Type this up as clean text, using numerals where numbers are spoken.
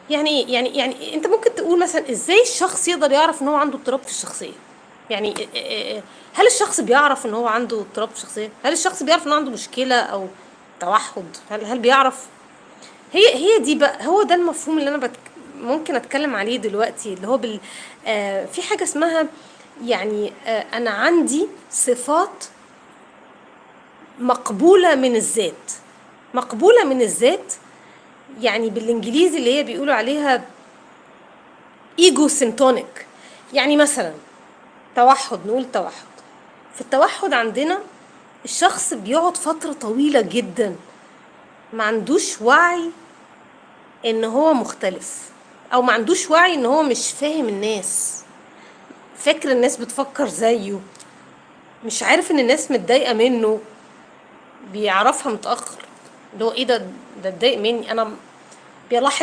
يعني ايه؟ يعني انت ممكن تقول مثلا ازاي الشخص يقدر يعرف ان هو عنده اضطراب في الشخصيه؟ يعني هل الشخص بيعرف ان هو عنده اضطراب في الشخصيه؟ هل الشخص بيعرف ان هو عنده مشكله او توحد؟ هل بيعرف؟ هي دي بقى، هو ده المفهوم اللي انا ممكن اتكلم عليه دلوقتي، اللي هو في حاجه اسمها، يعني انا عندي صفات مقبوله من الذات. مقبوله من الذات، يعني بالانجليزي اللي هي بيقولوا عليها ايجو سينتونيك. يعني مثلا توحد، نقول توحد. في التوحد عندنا الشخص بيقعد فترة طويلة جدا ما عندوش وعي ان هو مختلف، او ما عندوش وعي ان هو مش فاهم الناس، فاكر الناس بتفكر زيه، مش عارف ان الناس متضايقة منه، بيعرفها متأخر، اللي هو ايه ده اتضايق مني انا، بيلاحظ